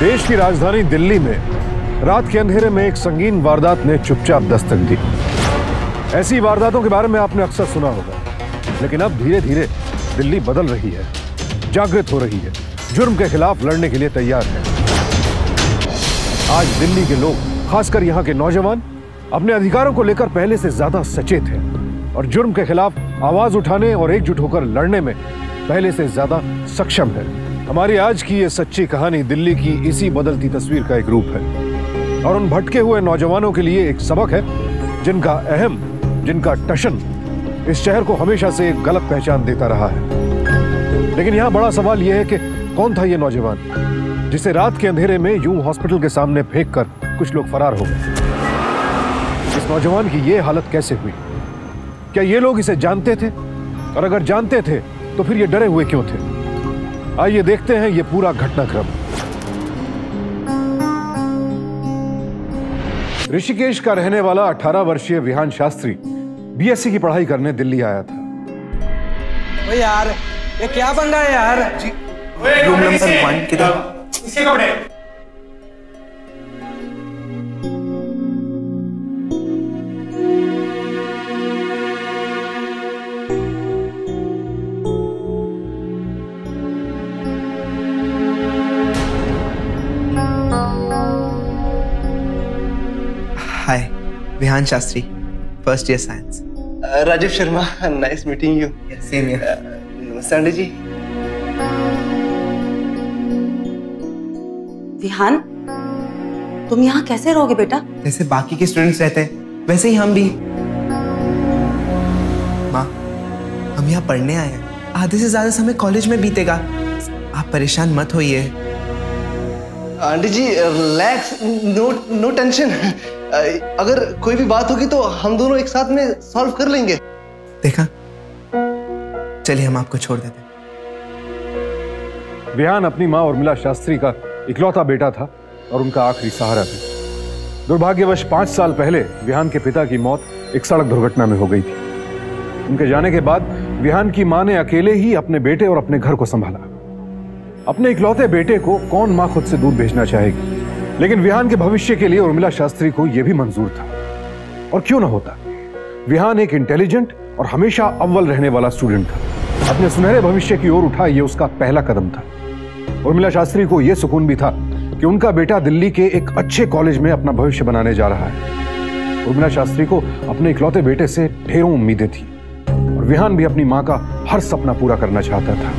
देश की राजधानी दिल्ली में रात के अंधेरे में एक संगीन वारदात ने चुपचाप दस्तक दी। ऐसी वारदातों के बारे में आपने अक्सर सुना होगा, लेकिन अब धीरे धीरे दिल्ली बदल रही है, जागृत हो रही है, जुर्म के खिलाफ लड़ने के लिए तैयार है। आज दिल्ली के लोग, खासकर यहाँ के नौजवान, अपने अधिकारों को लेकर पहले से ज्यादा सचेत हैं और जुर्म के खिलाफ आवाज उठाने और एकजुट होकर लड़ने में पहले से ज्यादा सक्षम है। हमारी आज की ये सच्ची कहानी दिल्ली की इसी बदलती तस्वीर का एक रूप है और उन भटके हुए नौजवानों के लिए एक सबक है जिनका अहम, जिनका टशन इस शहर को हमेशा से एक गलत पहचान देता रहा है। लेकिन यहाँ बड़ा सवाल यह है कि कौन था ये नौजवान जिसे रात के अंधेरे में यूं हॉस्पिटल के सामने फेंककर कुछ लोग फरार हो गए। इस नौजवान की ये हालत कैसे हुई? क्या ये लोग इसे जानते थे? और अगर जानते थे तो फिर ये डरे हुए क्यों थे? आइए देखते हैं ये पूरा घटनाक्रम। ऋषिकेश का रहने वाला 18 वर्षीय विहान शास्त्री बीएससी की पढ़ाई करने दिल्ली आया था। ओ यार, ये क्या पंगा है यार? रूम नंबर 1 किधर? इसके कपड़े। Hi, Vihan Shastri, first year science. Rajiv Sharma, nice meeting you. Same here. नमस्ते आंटी जी। विहान, तुम यहाँ कैसे रहोगे बेटा? जैसे बाकी के स्टूडेंट्स रहते हैं वैसे ही हम भी। माँ, हम यहाँ पढ़ने आए हैं, आधे से ज्यादा समय कॉलेज में बीतेगा, आप परेशान मत होइए। आंटी जी रिलैक्स, नो टेंशन। अगर कोई भी बात होगी तो हम दोनों एक साथ में सॉल्व कर लेंगे। देखा, चलिए हम आपको छोड़ देते हैं। विहान अपनी मां उर्मिला शास्त्री का इकलौता बेटा था और उनका आखिरी सहारा भी। दुर्भाग्यवश 5 साल पहले विहान के पिता की मौत एक सड़क दुर्घटना में हो गई थी। उनके जाने के बाद विहान की मां ने अकेले ही अपने बेटे और अपने घर को संभाला। अपने इकलौते बेटे को कौन मां खुद से दूर भेजना चाहेगी, लेकिन विहान के भविष्य के लिए उर्मिला शास्त्री को यह भी मंजूर था। और क्यों ना होता, विहान एक इंटेलिजेंट और हमेशा अव्वल रहने वाला स्टूडेंट था। अपने सुनहरे भविष्य की ओर उठा यह उसका पहला कदम था। उर्मिला शास्त्री को यह सुकून भी था कि उनका बेटा दिल्ली के एक अच्छे कॉलेज में अपना भविष्य बनाने जा रहा है। उर्मिला शास्त्री को अपने इकलौते बेटे से ढेरों उम्मीदें थी और विहान भी अपनी मां का हर सपना पूरा करना चाहता था।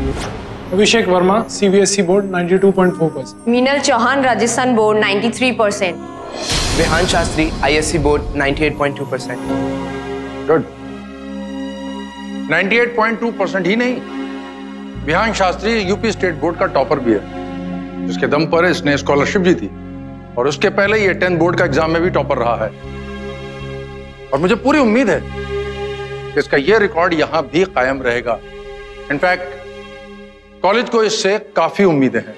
Abhishek Verma, CBSE board 92.4%। Meenal Chauhan, Rajasthan board 93%। Vihan Shastri, ISC board 98.2%। Good. 98.2% ही नहीं, Vihan Shastri UP state board का टॉपर भी है, जिसके दम पर इसने स्कॉलरशिप जीती और उसके पहले ये 10th बोर्ड का एग्जाम में भी टॉपर रहा है। और मुझे पूरी उम्मीद है कि इसका ये रिकॉर्ड यहां भी कायम रहेगा। इनफैक्ट कॉलेज को इससे काफी उम्मीदें हैं।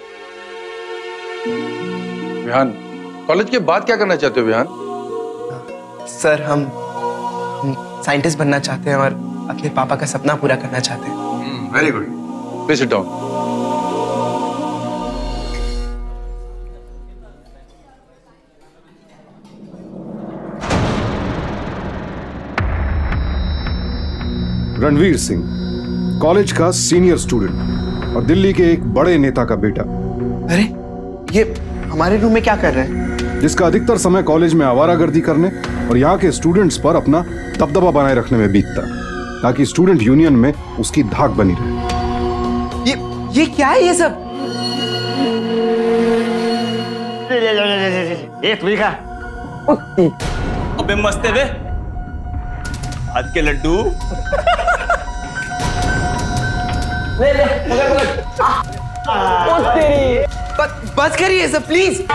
विहान, कॉलेज के बाद क्या करना चाहते हो विहान? सर, हम साइंटिस्ट बनना चाहते हैं और अपने पापा का सपना पूरा करना चाहते हैं। Very good, please sit down. Ranveer Singh, college का सीनियर स्टूडेंट और दिल्ली के एक बड़े नेता का बेटा। अरे, ये हमारे रूम में क्या कर रहे हैं? जिसका अधिकतर समय कॉलेज में आवारागर्दी करने और यहाँ के स्टूडेंट्स पर अपना दबदबा बनाए रखने में बीतता, ताकि स्टूडेंट यूनियन में उसकी धाक बनी रहे। ये क्या है ये सब? अबे मस्त है बे, हाथ के लड्डू। बस करिए सब प्लीज।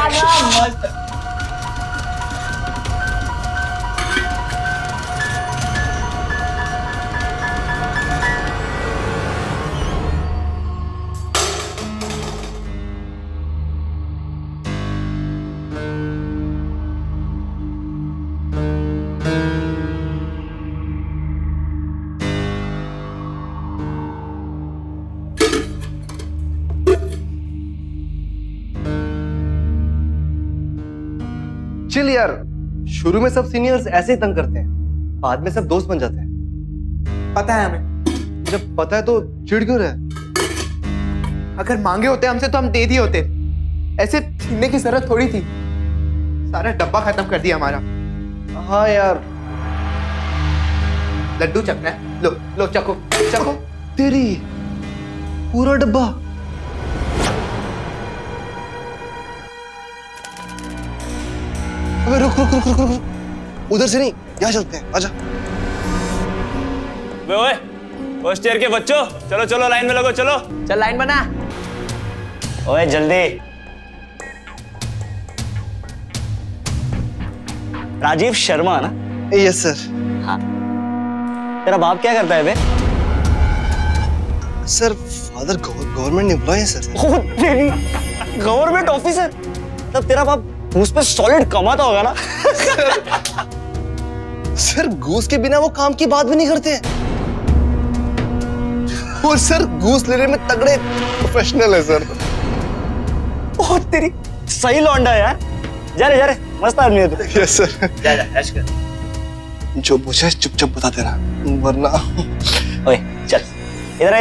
चिल यार, शुरू में सब सीनियर्स ऐसे ही तंग करते हैं, बाद में सब दोस्त बन जाते हैं। पता है हमें। जब पता है तो चिढ़ क्यों रहा है? अगर मांगे होते हमसे तो हम दे दिए होते, ऐसे छीनने की जरूरत थोड़ी थी। सारा डब्बा खत्म कर दिया हमारा। हाँ यार। लड्डू चखना है, लो लो चखो चखो। तेरी पूरा डब्बा। अबे रुक रुक रुक रुक रुक, उधर से नहीं, यहाँ चलते हैं, आजा। ओए फर्स्ट ईयर के बच्चों, चलो चलो लाइन में लगो, चलो चल लाइन बना। ओए जल्दी। राजीव शर्मा ना? Yes sir. हाँ, तेरा बाप क्या करता है बे? सर फादर गवर्नमेंट एम्प्लॉय है सर। Government officer? तब तेरा बाप घूस पे सॉलिड कमाता होगा ना? सर घूस के बिना वो काम की बात भी नहीं करते हैं। और सर घूस लेने में तगड़े प्रोफेशनल है सर। ओह तेरी सही लौंडा यार। जा रे मस्त आदमी है तू। Yes sir. जा ऐश कर। जो पूछे चुपचाप बता देना, वरना। ओए चल इधर आ।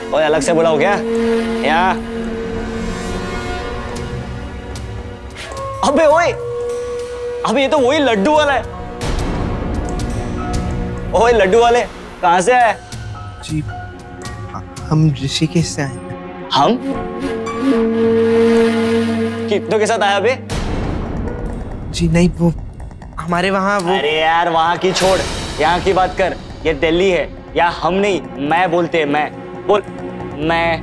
ओए अलग से बुलाओ क्या यहाँ? अबे ओए, अबे ये तो वही लड्डू वाला है। ओए लड्डू वाले कहाँ से आए? जी हम ऋषिकेश से आए। हम कितनों के साथ आया बे? जी नहीं, वो हमारे वहाँ वो। अरे यार वहाँ की छोड़, यहाँ की बात कर। ये दिल्ली है, या हम नहीं मैं बोलते हैं। मैं बोल। मैं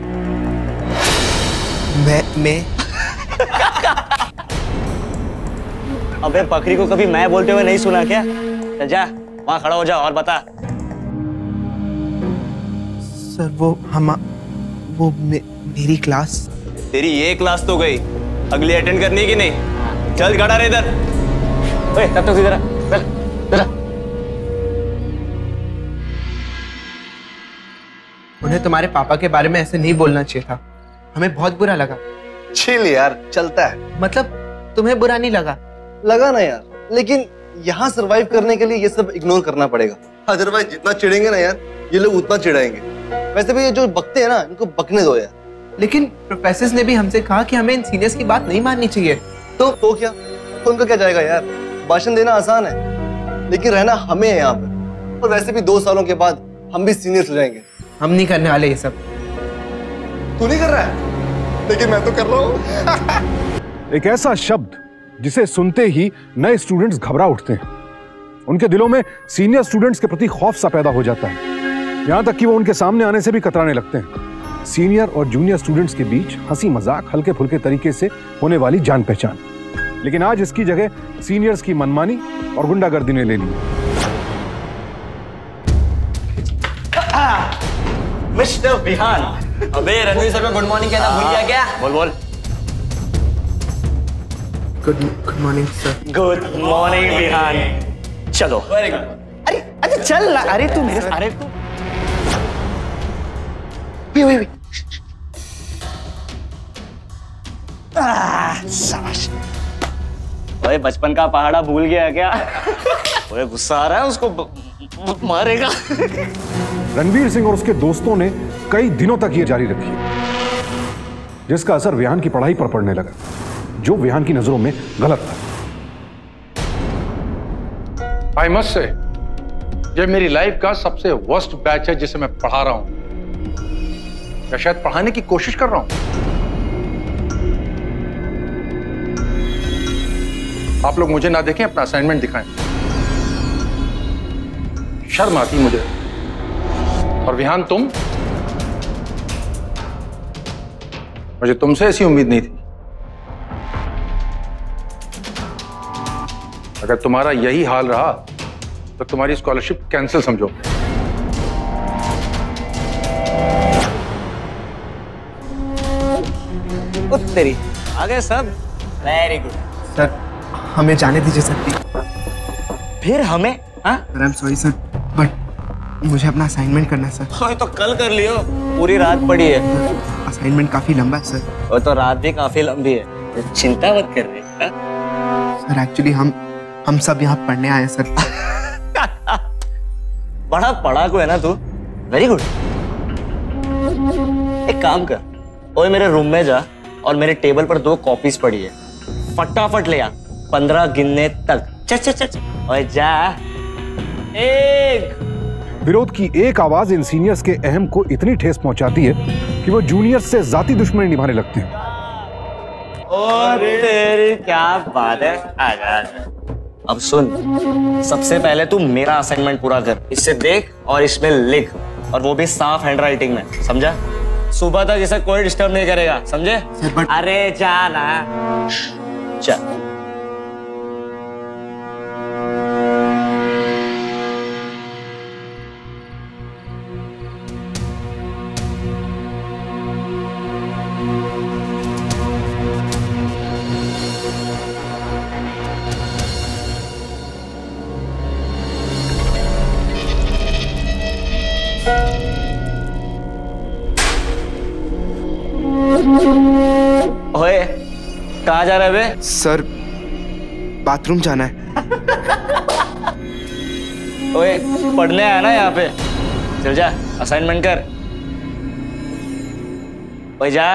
अबे बकरी को कभी मैं बोलते हुए नहीं सुना क्या? चल जा वहाँ खड़ा हो जा और बता। सर वो मेरी क्लास। तेरी ये क्लास तो गई, अगली अटेंड करनी कि नहीं? चल खड़ा रहे इधर। ओए तब तक इधर आ, चल इधर आ। उन्हें तुम्हारे पापा के बारे में ऐसे नहीं बोलना चाहिए था, हमें बहुत बुरा लगा। चिल यार, चलता है। मतलब तुम्हें बुरा नहीं लगा? लगा ना यार, लेकिन यहाँ सरवाइव करने के लिए ये सब इग्नोर करना पड़ेगा। अदरवाइज जितना चिढ़ेंगे ना यार, ये लोग उतना चिढ़ाएंगे। वैसे भी ये जो बकते हैं ना, इनको बकने दो यार। लेकिन प्रोफेसर्स ने भी हमसे कहा कि हमें इन सीनियर्स की बात नहीं माननी चाहिए। तो क्या, तो उनका क्या जाएगा यार? भाषण देना आसान है, लेकिन रहना हमें है यहाँ पे। और वैसे भी 2 सालों के बाद हम भी सीनियर्स हो जाएंगे। हम नहीं करने वाले ये सब। तू नहीं कर रहा है, लेकिन मैं तो कर रहा हूँ। एक ऐसा शब्द जिसे सुनते ही नए स्टूडेंट्स घबरा उठते हैं। उनके दिलों में सीनियर स्टूडेंट्स के प्रति खौफ सा पैदा हो जाता है, यहां तक कि वो उनके सामने आने से भी कतराने लगते हैं। सीनियर और जूनियर स्टूडेंट्स के बीच हंसी मजाक, हल्के फुल्के तरीके से होने वाली जान पहचान। लेकिन आज इसकी जगह सीनियर्स की मनमानी और गुंडागर्दी ने ले ली। मिस्टर बिहान। अबे रणवीर सर को गुड मॉर्निंग कहना भूल गया क्या? बोल। Good morning sir. Good morning Bihan. चलो। Very good. अरे चल ना। अरे तू मेरे अरे तू शाबाश। ओए बचपन का पहाड़ा भूल गया क्या? ओए गुस्सा आ रहा है उसको, मारेगा। रणवीर सिंह और उसके दोस्तों ने कई दिनों तक ये जारी रखी, जिसका असर विहान की पढ़ाई पर पड़ने लगा, जो विहान की नजरों में गलत था। आई मस्ट से ये मेरी लाइफ का सबसे वर्स्ट बैच है जिसे मैं पढ़ा रहा हूं, या शायद पढ़ाने की कोशिश कर रहा हूं। आप लोग मुझे ना देखें, अपना असाइनमेंट दिखाएं। शर्म आती मुझे। और विहान तुम, मुझे तुमसे ऐसी उम्मीद नहीं थी। अगर तुम्हारा यही हाल रहा तो तुम्हारी स्कॉलरशिप कैंसिल समझो। तेरी आगे सब वेरी गुड। सर हमें जाने दीजिए सर। फिर हमें? हाँ I am sorry sir, but मुझे अपना असाइनमेंट करना है सर। ओए तो कल कर लियो, पूरी रात पड़ी है। असाइनमेंट काफी लंबा है सर। और तो रात भी काफी लंबी है। चिंता मत कर रहे। सर एक्चुअली हम सब यहाँ पढ़ने आए हैं सर। बड़ा पढ़ाकू है ना तू, वेरी गुड। एक काम कर, ओए मेरे रूम में जा और मेरे टेबल पर 2 कॉपीज पड़ी है, फटाफट ले आ, 15 गिनने तक। चल चल चल ओए जा। 1। विरोध की एक आवाज इन सीनियर्स के अहम को इतनी ठेस पहुंचाती है कि वो जूनियर्स से जाती दुश्मनी निभाने लगते हैं। और तेरी क्या बात है, आजा आजा। अब सुन, सबसे पहले तू मेरा असाइनमेंट पूरा कर, इससे देख और इसमें लिख, और वो भी साफ हैंडराइटिंग में, समझा? सुबह तक इसे कोई डिस्टर्ब नहीं करेगा, समझे? अरे जा ना, चल। ओए, कहाँ जा रहे बे? सर बाथरूम जाना है। ओए, पढ़ने आया ना यहाँ पे, चल जा, असाइनमेंट कर। ओए जा।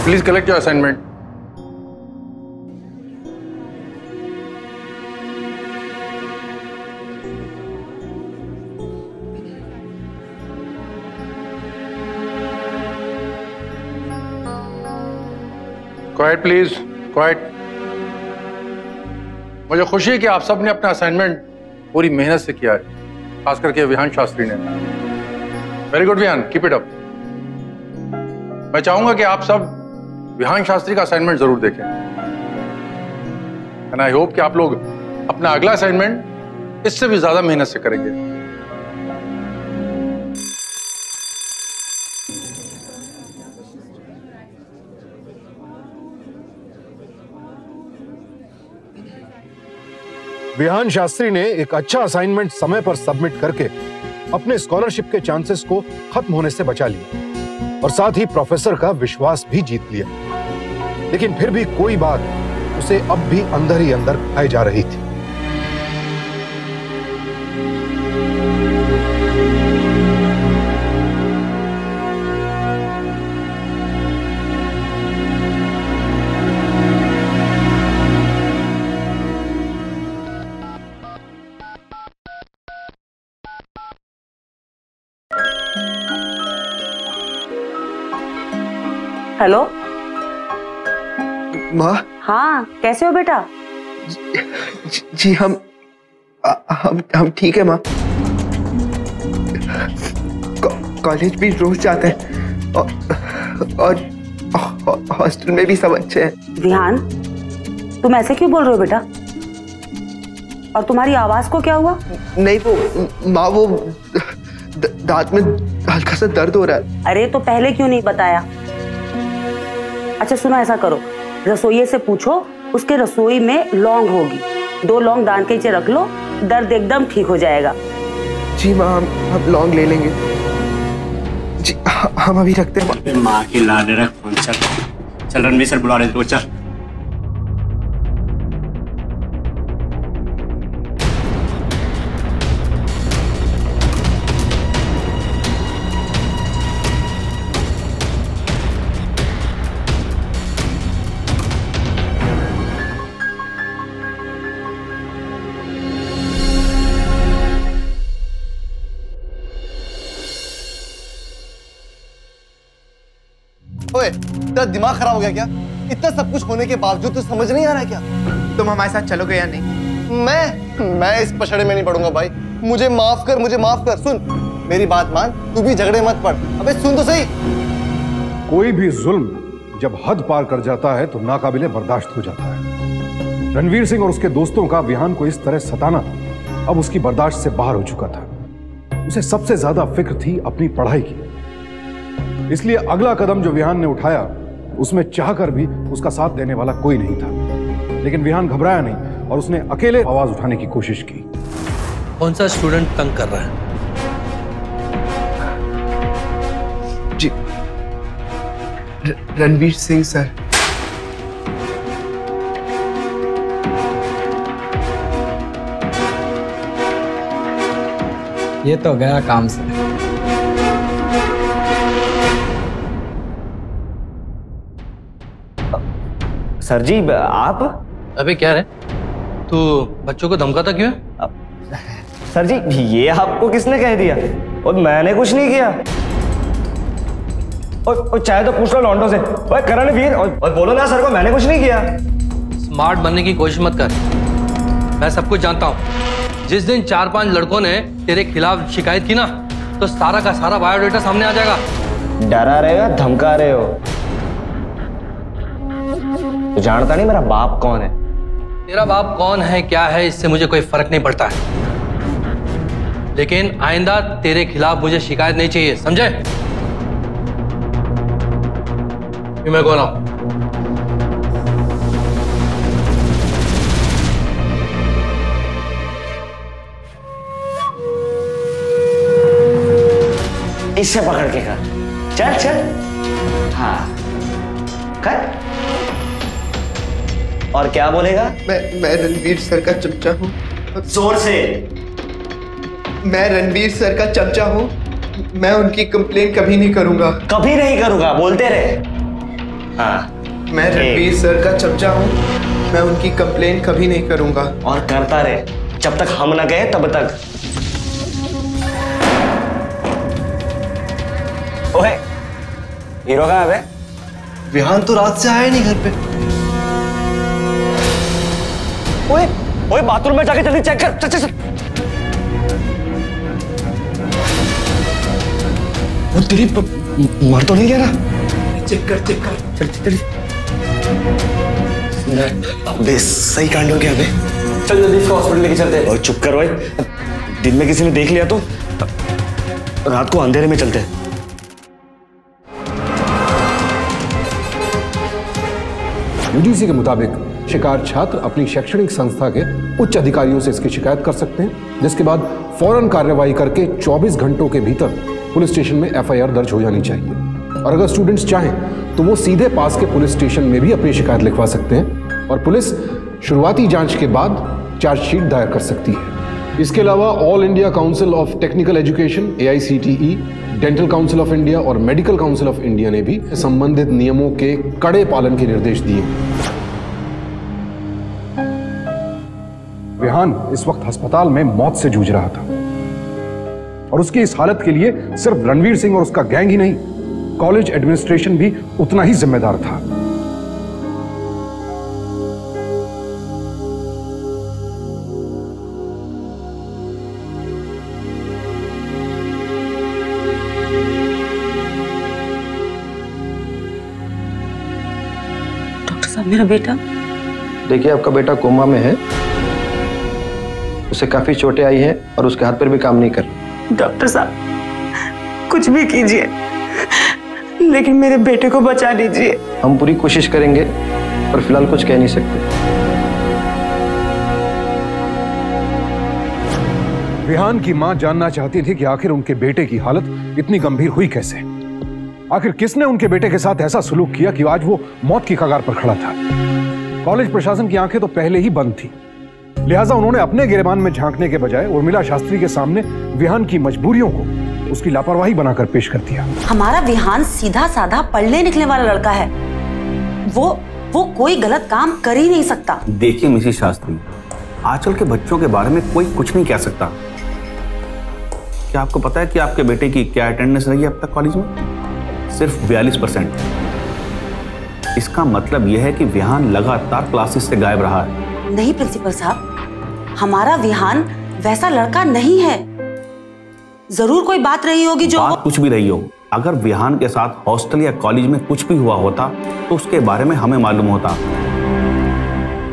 Please collect your assignment. Quiet, please. Quiet. मुझे खुशी है कि आप सब ने अपना असाइनमेंट पूरी मेहनत से किया है, खास करके विहान शास्त्री ने। Very good Vihan, keep it up. मैं चाहूंगा कि आप सब विहान शास्त्री का असाइनमेंट जरूर देखें, एंड आई होप कि आप लोग अपना अगला असाइनमेंट इससे भी ज्यादा मेहनत से करेंगे। विहान शास्त्री ने एक अच्छा असाइनमेंट समय पर सबमिट करके अपने स्कॉलरशिप के चांसेस को खत्म होने से बचा लिया और साथ ही प्रोफेसर का विश्वास भी जीत लिया। लेकिन फिर भी कोई बात उसे अब भी अंदर ही अंदर खाई जा रही थी। हेलो माँ। हाँ, कैसे हो बेटा? जी हम ठीक है माँ। कॉलेज भी रोज जाते हैं और हॉस्टल में भी सब अच्छे हैं। विहान, तुम ऐसे क्यों बोल रहे हो बेटा? और तुम्हारी आवाज को क्या हुआ? नहीं वो माँ, वो दांत में हल्का सा दर्द हो रहा है। अरे तो पहले क्यों नहीं बताया? अच्छा सुनो, ऐसा करो, रसोइये से पूछो, उसके रसोई में लौंग होगी, 2 लौंग दान के नीचे रख लो, दर्द एकदम ठीक हो जाएगा। जी माँ, हम लौंग ले लेंगे। जी हम अभी रखते हैं। माँ की लाने रख फोन। चल रणवीर सर बुला रहे थे, चल। ओए, तेरा दिमाग खराब हो गया क्या? इतना सब कुछ होने के बावजूद तो समझ नहीं आ रहा है क्या? तुम हमारे साथ चलोगे या नहीं? मैं इस पछड़े में नहीं पड़ूंगा भाई। मुझे माफ कर, मुझे माफ कर। सुन, मेरी बात मान, तू भी झगड़े मत पड़। अबे सुन तो सही। कोई भी जुल्म जब हद पार कर जाता है तो नाकाबिले बर्दाश्त हो जाता है। रणवीर सिंह और उसके दोस्तों का विहान को इस तरह सताना अब उसकी बर्दाश्त से बाहर हो चुका था। उसे सबसे ज्यादा फिक्र थी अपनी पढ़ाई की। इसलिए अगला कदम जो विहान ने उठाया उसमें चाहकर भी उसका साथ देने वाला कोई नहीं था। लेकिन विहान घबराया नहीं और उसने अकेले आवाज उठाने की कोशिश की। कौन सा स्टूडेंट तंग कर रहा है? जी, रणवीर सिंह सर। ये तो गया काम से। सर जी आप? अबे क्या रे, तू बच्चों को धमकाता क्यों है? सर जी ये आपको किसने कह दिया? और मैंने कुछ नहीं किया। और चाहे तो पूछ लो लॉन्डो से। ओए करणवीर, और बोलो ना सर को मैंने कुछ नहीं किया। स्मार्ट बनने की कोशिश मत कर, मैं सब कुछ जानता हूँ। जिस दिन 4-5 लड़कों ने तेरे खिलाफ शिकायत की ना, तो सारा का सारा बायोडेटा सामने आ जाएगा। डरा रहे हो, धमका रहे हो? तो जानता नहीं मेरा बाप कौन है? तेरा बाप कौन है क्या है इससे मुझे कोई फर्क नहीं पड़ता है, लेकिन आइंदा तेरे खिलाफ मुझे शिकायत नहीं चाहिए, समझे? मैं कौन हूं? इससे पकड़ के कर। चल चल। हाँ कर। और क्या बोलेगा? मैं रणवीर सर का चमचा हूँ। जोर से। मैं रणवीर सर का चमचा हूँ। मैं उनकी कंप्लेन कभी नहीं करूंगा। कभी नहीं करूंगा, बोलते रहे। हाँ। मैं रणवीर सर का चमचा हूँ। मैं उनकी कंप्लेन कभी नहीं करूंगा। और करता रहे, जब तक हम ना गए तब तक। ओए, हीरो कहाँ है? विहान तो रात से आया नहीं घर पे। ओए, ओए बाथरूम में जाके जल्दी चेक कर। चल चल चल। वो तेरी मर तो नहीं गया ना? चेक कर चेक कर। चल चल। अबे सही कांड हो गया बे। चल जल्दी इसको हॉस्पिटल लेके चलते हैं। और चुप कर ओए, दिन में किसी ने देख लिया तो रात को अंधेरे में चलते हैं। यूजीसी के मुताबिक शिकार छात्र अपनी शैक्षणिक संस्था के उच्च अधिकारियों से इसकी शिकायत कर सकते हैं, जिसके बाद फौरन कार्रवाई करके 24 घंटों के भीतर पुलिस स्टेशन में एफआईआर दर्ज हो जानी चाहिए। और अगर स्टूडेंट्स चाहें तो वो सीधे पास के पुलिस स्टेशन में भी अपनी शिकायत लिखवा सकते हैं और पुलिस शुरुआती जांच के बाद चार्जशीट दायर कर सकती है। इसके अलावा all India council of technical education AICTE, dental council of India और मेडिकल काउंसिल ऑफ इंडिया ने भी संबंधित नियमों के कड़े पालन के निर्देश दिए। विहान इस वक्त अस्पताल में मौत से जूझ रहा था और उसकी इस हालत के लिए सिर्फ रणवीर सिंह और उसका गैंग ही नहीं, कॉलेज एडमिनिस्ट्रेशन भी उतना ही जिम्मेदार था। डॉक्टर साहब, मेरा बेटा? देखिए, आपका बेटा कोमा में है, उसे काफी चोटें आई हैं और उसके हाथ पैर भी काम नहीं कर रहे। डॉक्टर साहब, कुछ भी कीजिए, लेकिन मेरे बेटे को बचा लीजिए। हम पूरी कोशिश करेंगे, पर फिलहाल कुछ कह नहीं सकते। विहान की मां जानना चाहती थी कि आखिर उनके बेटे की हालत इतनी गंभीर हुई कैसे। आखिर किसने उनके बेटे के साथ ऐसा सलूक किया कि आज वो मौत की कगार पर खड़ा था। कॉलेज प्रशासन की आंखें तो पहले ही बंद थी, लिहाजा उन्होंने अपने गिरेबान में झांकने के बजाय उर्मिला शास्त्री के सामने विहान की मजबूरियों को उसकी लापरवाही बनाकर पेश कर दिया। हमारा विहान सीधा साधा पढ़ने निकलने वाला लड़का है। वो कोई गलत काम कर ही नहीं सकता। देखिए मिसेस शास्त्री, आजकल के बच्चों के बारे में कोई कुछ नहीं कह सकता। क्या आपको पता है कि आपके बेटे की क्या अटेंडेंस रही है अब तक कॉलेज में? सिर्फ 42%। इसका मतलब यह है कि विहान लगातार क्लासेस से गायब रहा है। नहीं प्रिंसिपल साहब, हमारा विहान वैसा लड़का नहीं है। जरूर कोई बात रही होगी जो बात कुछ भी रही हो, अगर विहान के साथ हॉस्टल या कॉलेज में कुछ भी हुआ होता तो उसके बारे में हमें मालूम होता।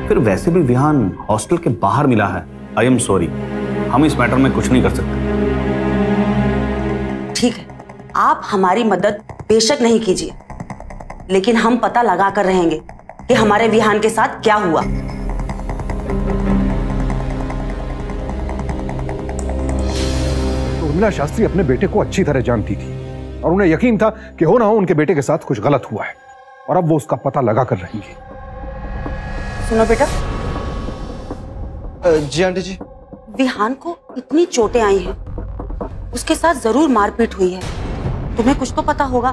फिर वैसे भी विहान हॉस्टल के बाहर मिला है। आई एम सॉरी, हम इस मैटर में कुछ नहीं कर सकते। ठीक है, आप हमारी मदद बेशक नहीं कीजिए, लेकिन हम पता लगा कर रहेंगे कि हमारे विहान के साथ क्या हुआ। उर्मिला शास्त्री अपने बेटे को अच्छी तरह जानती थी और उन्हें यकीन था कि हो ना हो उनके बेटे के साथ कुछ गलत हुआ है, और अब वो उसका पता लगा कर रहेंगी। सुनो बेटा। जी आंटी जी। विहान को इतनी चोटें आई हैं, उसके साथ जरूर मारपीट हुई है। तुम्हें कुछ तो पता होगा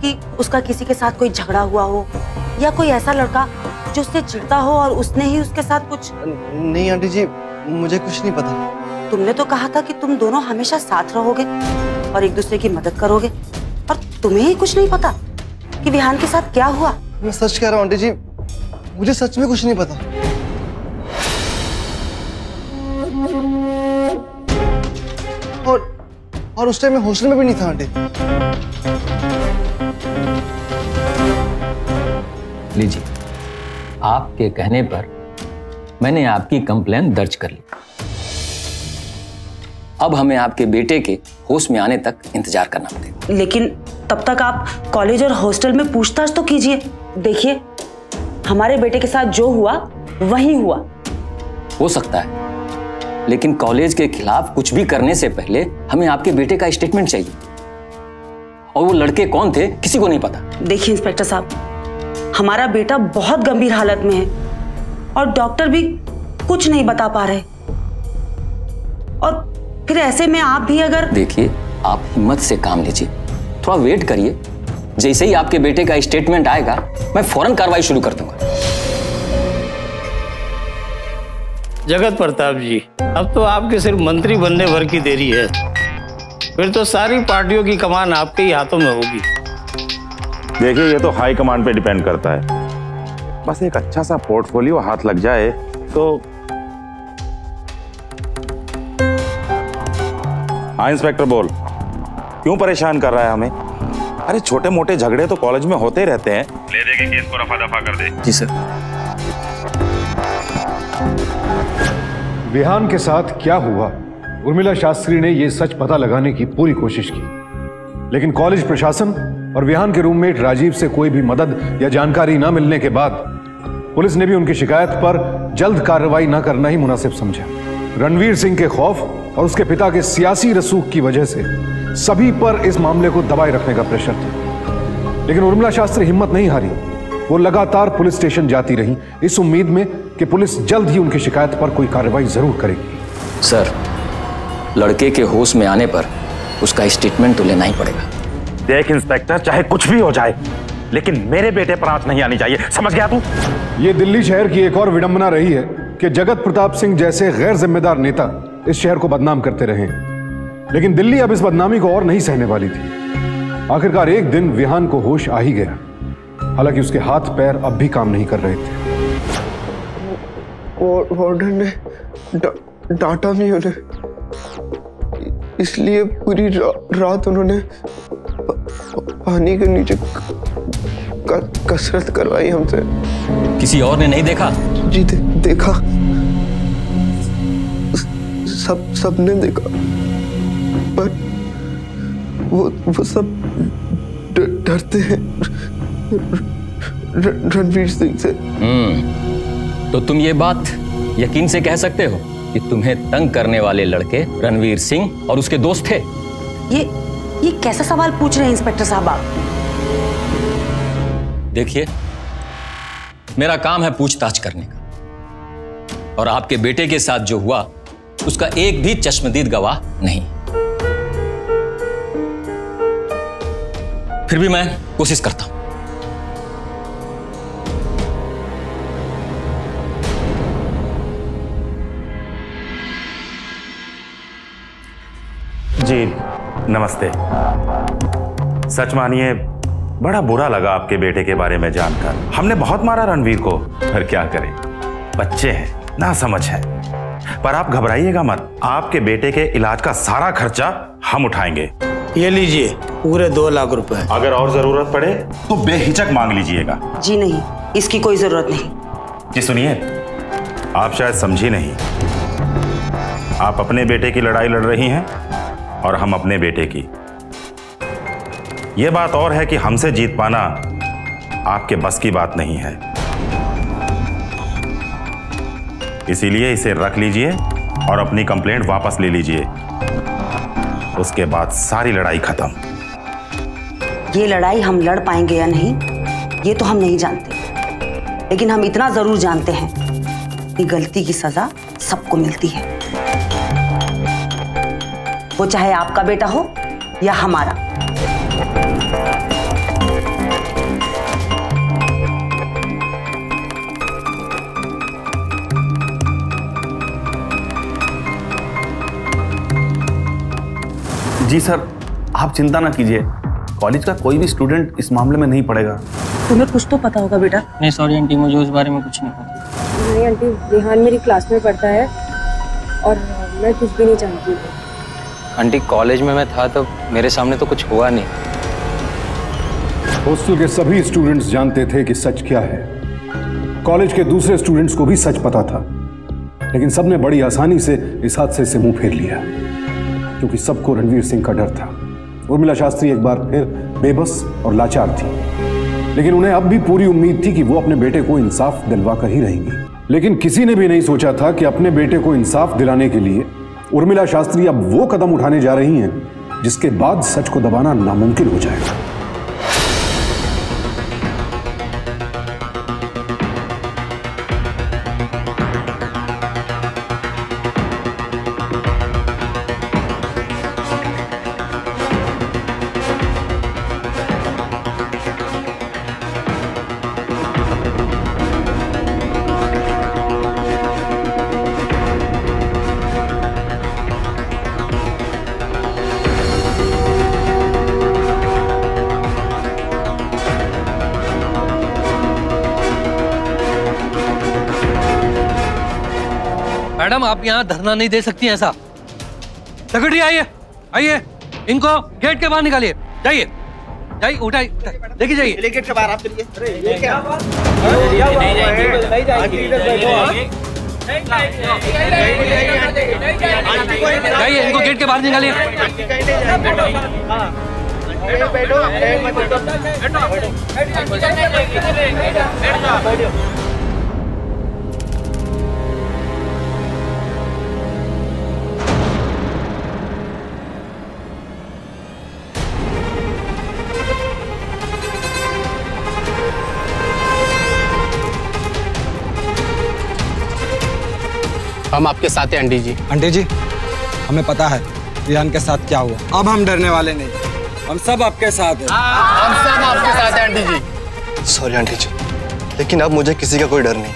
कि उसका किसी के साथ कोई झगड़ा हुआ हो या कोई ऐसा लड़का जो उससे चिढ़ता हो और उसने ही उसके साथ कुछ। नहीं आंटी जी, मुझे कुछ नहीं पता। तुमने तो कहा था कि तुम दोनों हमेशा साथ रहोगे और एक दूसरे की मदद करोगे, और तुम्हें ही कुछ नहीं पता कि विहान के साथ क्या हुआ। मैं सच कह रहा हूँ आंटी जी, मुझे सच में कुछ नहीं पता। और उस टाइम मैं हॉस्टल में भी नहीं था आंटी। लीजिए, आपके कहने पर मैंने आपकी कंप्लेन दर्ज कर ली। अब हमें आपके बेटे के होश में आने तक इंतजार करना पड़ेगा। लेकिन तब तक आप कॉलेज और हॉस्टल में पूछताछ तो कीजिए। देखिए, हमारे बेटे के साथ जो हुआ वही हुआ। हो सकता है, लेकिन कॉलेज के खिलाफ कुछ भी करने से पहले हमें आपके बेटे का स्टेटमेंट चाहिए, और वो लड़के कौन थे किसी को नहीं पता। देखिए इंस्पेक्टर साहब, हमारा बेटा बहुत गंभीर हालत में है और डॉक्टर भी कुछ नहीं बता पा रहे, और फिर ऐसे में आप भी अगर। देखिए, आप हिम्मत से काम लीजिए, थोड़ा वेट करिए। जैसे ही आपके बेटे का स्टेटमेंट आएगा मैं फौरन कार्रवाई शुरू कर दूंगा। जगत प्रताप जी, अब तो आपके सिर्फ मंत्री बनने भर की देरी है, फिर तो सारी पार्टियों की कमान आपके ही हाथों में होगी। देखिए, ये तो हाई कमांड पे डिपेंड करता है। बस एक अच्छा सा पोर्टफोलियो हाथ लग जाए तो। हाँ इंस्पेक्टर, बोल। क्यों परेशान कर रहा है हमें? अरे छोटे मोटे झगड़े तो कॉलेज में होते ही रहते हैं। ले दे के केस को रफा दफा कर दे। जी सर। विहान के साथ क्या हुआ, उर्मिला शास्त्री ने यह सच पता लगाने की पूरी कोशिश की, लेकिन कॉलेज प्रशासन और विहान के रूममेट राजीव से कोई भी मदद या जानकारी न मिलने के बाद पुलिस ने भी उनकी शिकायत पर जल्द कार्रवाई न करना ही मुनासिब समझा। रणवीर सिंह के खौफ और उसके पिता के सियासी रसूख की वजह से सभी पर इस मामले को दबाए रखने का प्रेशर था, लेकिन उर्मिला शास्त्री हिम्मत नहीं हारी। वो लगातार पुलिस स्टेशन जाती रही, इस उम्मीद में कि पुलिस जल्द ही उनकी शिकायत पर कोई कार्रवाई जरूर करेगी। सर, लड़के के होश में आने पर उसका स्टेटमेंट तो लेना ही पड़ेगा। देख इंस्पेक्टर, चाहे कुछ भी हो जाए, लेकिन मेरे बेटे पर आंच नहीं आनी चाहिए, समझ गया तू? ये दिल्ली शहर की एक और विडंबना रही है कि जगत प्रताप सिंह जैसे गैर जिम्मेदार नेता इस शहर को बदनाम करते रहे, लेकिन दिल्ली अब इस बदनामी को और नहीं सहने वाली थी। आखिरकार एक दिन विहान को होश आ ही गया, हालांकि उसके हाथ पैर अब भी काम नहीं कर रहे थे। वार्डन ने डांटा भी उन्हें, इसलिए पूरी रात उन्होंने पानी के नीचे कसरत करवाई हमसे। किसी और ने नहीं देखा? जी देखा, सबने देखा, पर वो सब डरते हैं रणवीर सिंह से। तो तुम ये बात यकीन से कह सकते हो कि तुम्हें तंग करने वाले लड़के रणवीर सिंह और उसके दोस्त थे? ये कैसा सवाल पूछ रहे हैं इंस्पेक्टर साहब आप? देखिए, मेरा काम है पूछताछ करने का, और आपके बेटे के साथ जो हुआ उसका एक भी चश्मदीद गवाह नहीं। फिर भी मैं कोशिश करता हूं। जी नमस्ते। सच मानिए बड़ा बुरा लगा आपके बेटे के बारे में जानकर। हमने बहुत मारा रणवीर को, पर क्या करें, बच्चे हैं, ना समझ है। पर आप घबराइएगा मत, आपके बेटे के इलाज का सारा खर्चा हम उठाएंगे। ये लीजिए पूरे 2 लाख रुपए। अगर और जरूरत पड़े तो बेहिचक मांग लीजिएगा। जी नहीं, इसकी कोई जरूरत नहीं। जी सुनिए, आप शायद समझी नहीं, आप अपने बेटे की लड़ाई लड़ रही हैं और हम अपने बेटे की। यह बात और है कि हमसे जीत पाना आपके बस की बात नहीं है, इसीलिए इसे रख लीजिए और अपनी कंप्लेंट वापस ले लीजिए। उसके बाद सारी लड़ाई खत्म। ये लड़ाई हम लड़ पाएंगे या नहीं, ये तो हम नहीं जानते, लेकिन हम इतना जरूर जानते हैं कि गलती की सजा सबको मिलती है, वो चाहे आपका बेटा हो या हमारा। जी सर, आप चिंता ना कीजिए, कॉलेज का कोई भी स्टूडेंट इस मामले में नहीं पड़ेगा। तुम्हें कुछ तो पता होगा बेटा। नहीं सॉरी आंटी, मुझे उस बारे में कुछ नहीं पता। नहीं आंटी, विहान मेरी क्लास में पढ़ता है और मैं कुछ भी नहीं जानती। आंटी कॉलेज में मैं था तो मेरे सामने तो कुछ हुआ नहीं। हॉस्टल के सभी स्टूडेंट्स जानते थे कि सच क्या है। कॉलेज के दूसरे स्टूडेंट्स को भी सच पता था, लेकिन सबने बड़ी आसानी से इस हादसे से मुंह फेर लिया, क्योंकि सबको रणवीर सिंह का डर था। उर्मिला शास्त्री एक बार फिर बेबस और लाचार थी, लेकिन उन्हें अब भी पूरी उम्मीद थी कि वो अपने बेटे को इंसाफ दिलवा कर ही रहेंगी। लेकिन किसी ने भी नहीं सोचा था कि अपने बेटे को इंसाफ दिलाने के लिए उर्मिला शास्त्री अब वो कदम उठाने जा रही हैं जिसके बाद सच को दबाना नामुमकिन हो जाएगा। मैडम आप यहाँ धरना नहीं दे सकती ऐसा। सेक्रेटरी आइए, आइए, इनको गेट के बाहर निकालिए। जाइए, जाइए, उठाइए, देखिए जाइए। गेट के बाहर आप चलिए। जाइए, इनको गेट के बाहर निकालिए। हम आपके साथ हैं आंटी जी। आंटी जी, हमें पता है विहान के साथ क्या हुआ। अब हम डरने वाले नहीं, हम सब आपके साथ हैं। हम सब आपके साथ हैं आंटी जी। सॉरी आंटी जी, लेकिन अब मुझे किसी का कोई डर नहीं।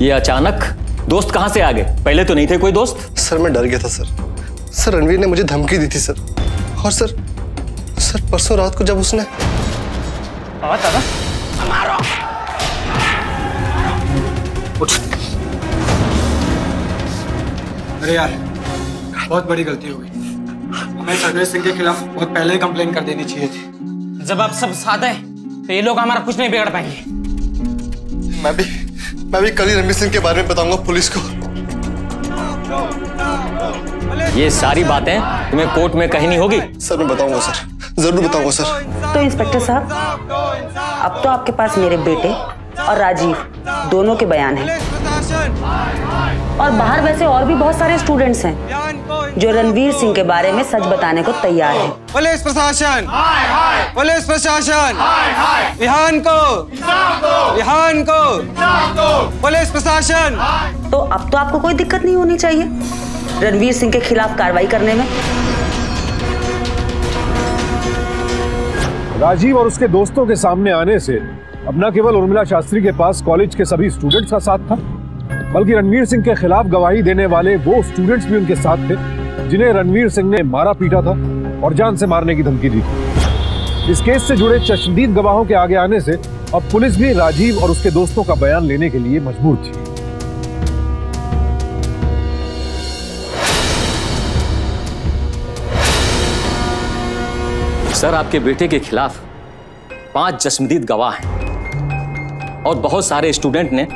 ये अचानक दोस्त कहाँ से आ गए? पहले तो नहीं थे कोई दोस्त। सर मैं डर गया था सर रणवीर ने मुझे धमकी दी थी सर। और सर परसों रात को जब उसने अरे यार, बहुत बड़ी गलती हो गई। हमें रणवीर सिंह के खिलाफ बहुत पहले ही कंप्लेन कर देनी चाहिए थी। जब आप सब साथ हैं तो ये लोग हमारा कुछ नहीं बिगाड़ पाएंगे। मैं भी कल ही रणवीर सिंह के बारे में बताऊंगा पुलिस को। ये सारी बातें तुम्हें कोर्ट में कहनी होगी। सर मैं बताऊंगा सर, जरूर बताऊंगा सर। तो इंस्पेक्टर साहब, अब तो आपके पास मेरे बेटे और राजीव दोनों के बयान हैं, और बाहर वैसे और भी बहुत सारे स्टूडेंट्स हैं जो रणवीर सिंह के बारे में सच बताने को तैयार हैं। पुलिस प्रशासन, पुलिस प्रशासन, विहान को, पुलिस प्रशासन। तो अब तो आपको कोई दिक्कत नहीं होनी चाहिए रणवीर सिंह के खिलाफ कार्रवाई करने में। राजीव और उसके दोस्तों के सामने आने से अब न केवल उर्मिला शास्त्री के पास कॉलेज के सभी स्टूडेंट्स का साथ था, बल्कि रणवीर सिंह के खिलाफ गवाही देने वाले वो स्टूडेंट्स भी उनके साथ थे जिन्हें रणवीर सिंह ने मारा पीटा था और जान से मारने की धमकी दी थी। इस केस से जुड़े चश्मदीद गवाहों के आगे आने से अब पुलिस भी राजीव और उसके दोस्तों का बयान लेने के लिए मजबूर थी। सर, आपके बेटे के खिलाफ 5 चश्मदीद गवाह हैं और बहुत सारे स्टूडेंट ने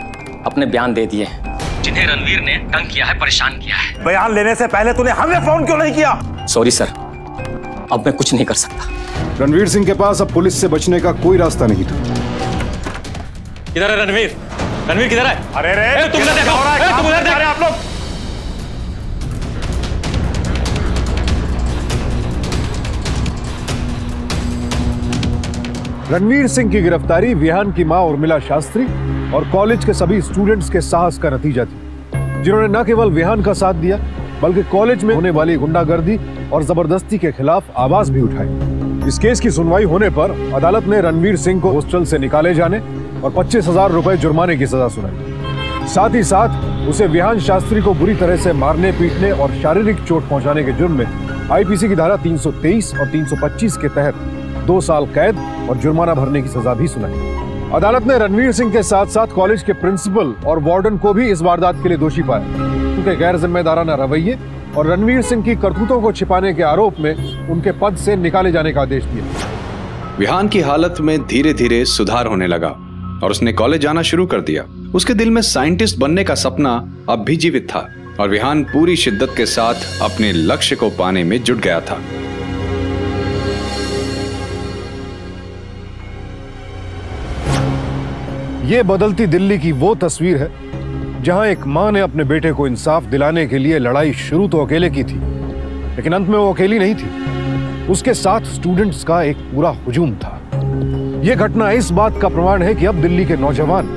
अपने बयान दे दिए हैं, जिन्हें रणवीर ने तंग किया है, परेशान किया है। बयान लेने से पहले तूने हमें फोन क्यों नहीं किया? सॉरी सर, अब मैं कुछ नहीं कर सकता। रणवीर सिंह के पास अब पुलिस से बचने का कोई रास्ता नहीं था। किधर है रणवीर? रणवीर किधर है? अरे रे, तुम उधर देखो, तुम उधर देखो। आप लोग रणवीर सिंह की गिरफ्तारी विहान की मां उर्मिला शास्त्री और कॉलेज के सभी स्टूडेंट्स के साहस का नतीजा थी, जिन्होंने न केवल विहान का साथ दिया बल्कि कॉलेज में होने वाली गुंडागर्दी और जबरदस्ती के खिलाफ आवाज भी उठाई। इस केस की सुनवाई होने पर अदालत ने रणवीर सिंह को हॉस्टल से निकाले जाने और 25,000 रुपए जुर्माने की सजा सुनाई। साथ ही साथ उसे विहान शास्त्री को बुरी तरह से मारने, पीटने और शारीरिक चोट पहुंचाने के जुर्म में आईपीसी की धारा 323 और 325 के तहत 2 साल कैद और जुर्माना भरने की सजा भी सुनाई। अदालत ने रणवीर सिंह के साथ साथ कॉलेज के प्रिंसिपल और वार्डन को भी इस वारदात के लिए दोषी पाया, क्योंकि गैर जिम्मेदाराना रवैये और रणवीर सिंह की करतूतों को छिपाने के आरोप में उनके पद से निकाले जाने का आदेश दिया। विहान की हालत में धीरे धीरे सुधार होने लगा और उसने कॉलेज जाना शुरू कर दिया। उसके दिल में साइंटिस्ट बनने का सपना अब भी जीवित था और विहान पूरी शिद्दत के साथ अपने लक्ष्य को पाने में जुट गया था। ये बदलती दिल्ली की वो तस्वीर है जहां एक मां ने अपने बेटे को इंसाफ दिलाने के लिए लड़ाई शुरू तो अकेले की थी, लेकिन अंत में वो अकेली नहीं थी, उसके साथ स्टूडेंट्स का एक पूरा हुजूम था। यह घटना इस बात का प्रमाण है कि अब दिल्ली के नौजवान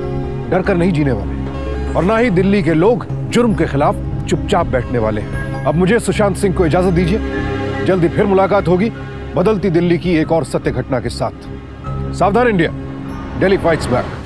डर कर नहीं जीने वाले और ना ही दिल्ली के लोग जुर्म के खिलाफ चुपचाप बैठने वाले हैं। अब मुझे सुशांत सिंह को इजाजत दीजिए, जल्दी फिर मुलाकात होगी बदलती दिल्ली की एक और सत्य घटना के साथ। सावधान इंडिया, दिल्ली फाइट्स बैक।